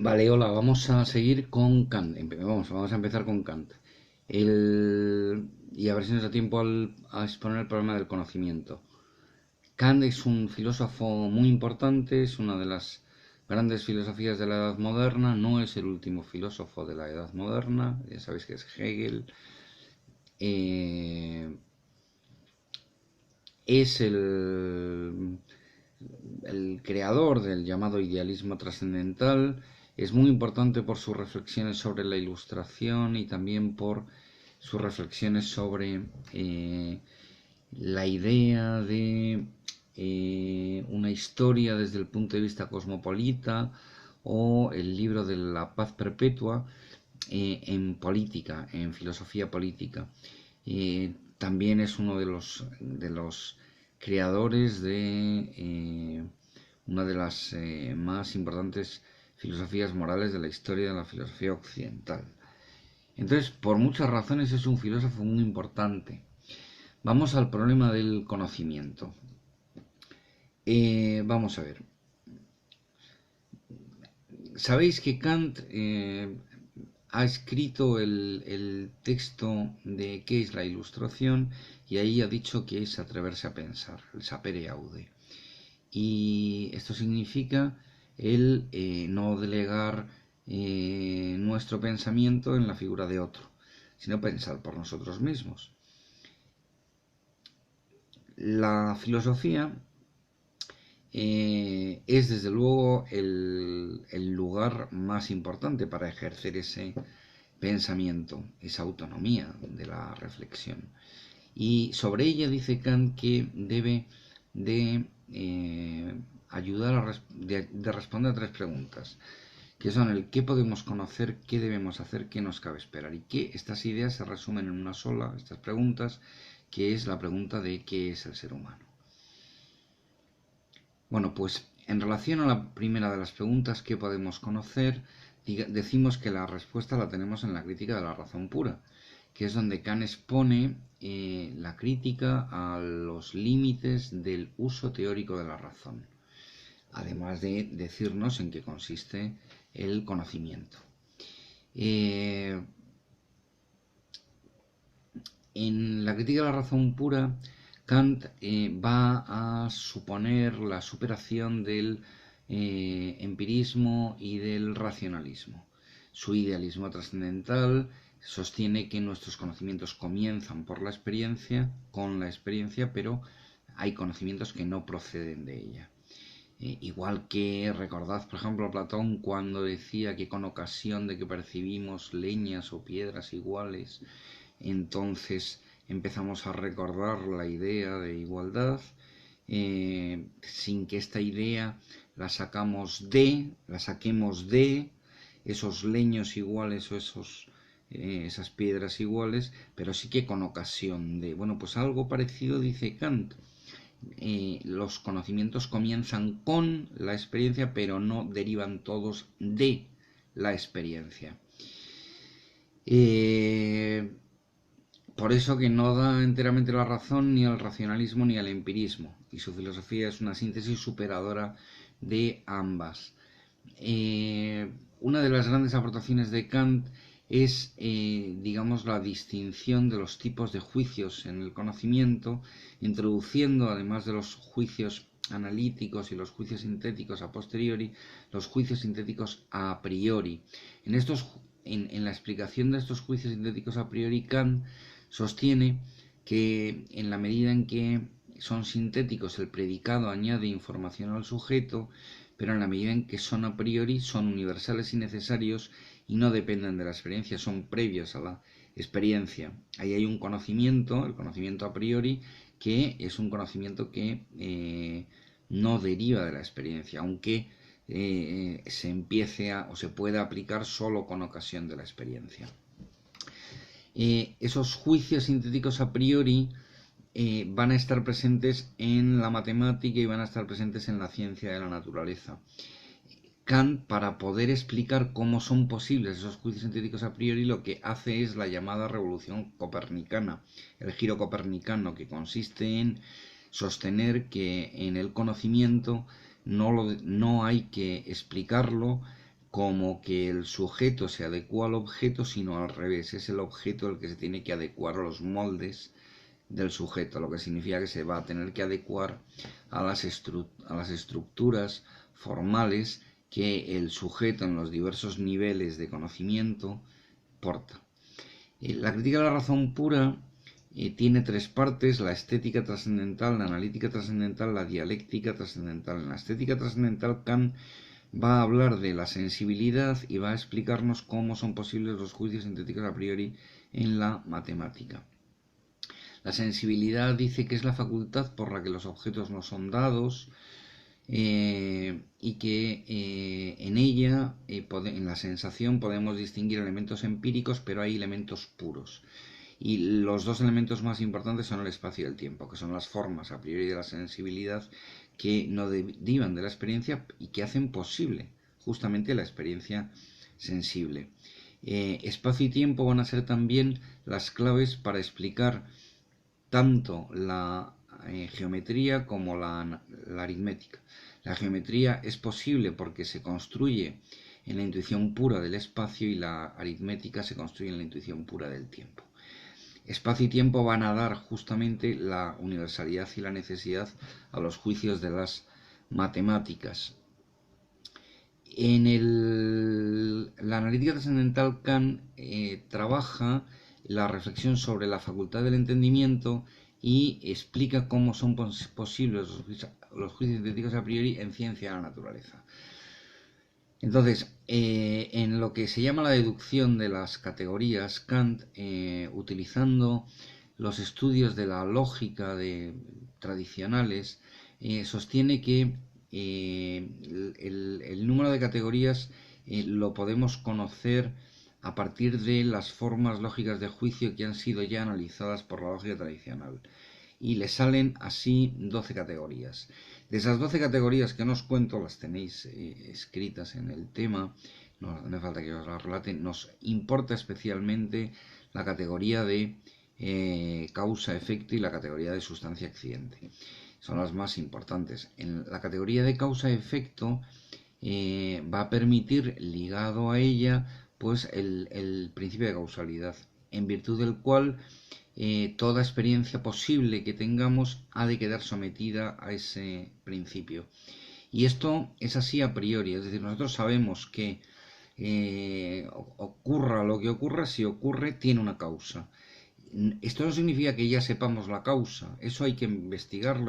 Vale, hola, vamos a seguir con Kant. Vamos a empezar con Kant. Y a ver si nos da tiempo a exponer el problema del conocimiento. Kant es un filósofo muy importante, es una de las grandes filosofías de la Edad Moderna, no es el último filósofo de la Edad Moderna, ya sabéis que es Hegel. Eh, es el creador del llamado idealismo trascendental. Es muy importante por sus reflexiones sobre la ilustración y también por sus reflexiones sobre la idea de una historia desde el punto de vista cosmopolita o el libro de la paz perpetua en política, en filosofía política. También es uno de los creadores de una de las más importantes filosofías morales de la historia de la filosofía occidental. Entonces, por muchas razones es un filósofo muy importante. Vamos al problema del conocimiento. Vamos a ver. Sabéis que Kant ha escrito el texto de qué es la ilustración y ahí ha dicho que es atreverse a pensar, el sapere aude. Y esto significa el no delegar nuestro pensamiento en la figura de otro, sino pensar por nosotros mismos. La filosofía es desde luego el lugar más importante para ejercer ese pensamiento, esa autonomía de la reflexión. Y sobre ella dice Kant que debe de ayudar de responder a tres preguntas, que son el qué podemos conocer, qué debemos hacer, qué nos cabe esperar. Y que estas ideas se resumen en una sola, estas preguntas, que es la pregunta de qué es el ser humano. Bueno, pues en relación a la primera de las preguntas, ¿qué podemos conocer? Decimos que la respuesta la tenemos en la crítica de la razón pura, que es donde Kant expone la crítica a los límites del uso teórico de la razón, además de decirnos en qué consiste el conocimiento. En la crítica de la razón pura, Kant va a suponer la superación del empirismo y del racionalismo. Su idealismo trascendental sostiene que nuestros conocimientos comienzan por la experiencia, con la experiencia, pero hay conocimientos que no proceden de ella. Igual que recordad, por ejemplo, a Platón cuando decía que con ocasión de que percibimos leñas o piedras iguales, entonces empezamos a recordar la idea de igualdad, sin que esta idea la saquemos de esos leños iguales o esas piedras iguales, pero sí que con ocasión de. Bueno, pues algo parecido dice Kant. Los conocimientos comienzan con la experiencia, pero no derivan todos de la experiencia. Por eso que no da enteramente la razón ni al racionalismo ni al empirismo, y su filosofía es una síntesis superadora de ambas. Una de las grandes aportaciones de Kant es, digamos, la distinción de los tipos de juicios en el conocimiento, introduciendo, además de los juicios analíticos y los juicios sintéticos a posteriori, los juicios sintéticos a priori. En la explicación de estos juicios sintéticos a priori, Kant sostiene que en la medida en que son sintéticos, el predicado añade información al sujeto, pero en la medida en que son a priori, son universales y necesarios y no dependen de la experiencia, son previos a la experiencia. Ahí hay un conocimiento, el conocimiento a priori, que es un conocimiento que no deriva de la experiencia, aunque se empiece o se pueda aplicar solo con ocasión de la experiencia. Esos juicios sintéticos a priori van a estar presentes en la matemática y van a estar presentes en la ciencia de la naturaleza. Kant, para poder explicar cómo son posibles esos juicios sintéticos a priori, lo que hace es la llamada revolución copernicana, el giro copernicano, que consiste en sostener que en el conocimiento no hay que explicarlo, como que el sujeto se adecua al objeto, sino al revés, es el objeto el que se tiene que adecuar a los moldes del sujeto, lo que significa que se va a tener que adecuar a las estructuras formales que el sujeto en los diversos niveles de conocimiento porta. La crítica de la razón pura tiene tres partes: la estética trascendental, la analítica trascendental, la dialéctica trascendental. En la estética trascendental, Kant va a hablar de la sensibilidad y va a explicarnos cómo son posibles los juicios sintéticos a priori en la matemática. La sensibilidad dice que es la facultad por la que los objetos no son dados y que en ella, en la sensación, podemos distinguir elementos empíricos, pero hay elementos puros. Y los dos elementos más importantes son el espacio y el tiempo, que son las formas a priori de la sensibilidad que no derivan de la experiencia y que hacen posible justamente la experiencia sensible. Espacio y tiempo van a ser también las claves para explicar tanto la geometría como la aritmética. La geometría es posible porque se construye en la intuición pura del espacio y la aritmética se construye en la intuición pura del tiempo. Espacio y tiempo van a dar justamente la universalidad y la necesidad a los juicios de las matemáticas. En la analítica trascendental, Kant trabaja la reflexión sobre la facultad del entendimiento y explica cómo son posibles los juicios sintéticos a priori en ciencia de la naturaleza. Entonces, en lo que se llama la deducción de las categorías, Kant, utilizando los estudios de la lógica tradicionales, sostiene que el número de categorías lo podemos conocer a partir de las formas lógicas de juicio que han sido ya analizadas por la lógica tradicional. Y le salen así 12 categorías. De esas 12 categorías que no os cuento, las tenéis escritas en el tema, no hace falta que os las relate, nos importa especialmente la categoría de causa-efecto y la categoría de sustancia-accidente. Son las más importantes. En la categoría de causa-efecto va a permitir, ligado a ella, pues el principio de causalidad, en virtud del cual toda experiencia posible que tengamos ha de quedar sometida a ese principio. Y esto es así a priori, es decir, nosotros sabemos que ocurra lo que ocurra, si ocurre, tiene una causa. Esto no significa que ya sepamos la causa, eso hay que investigarlo.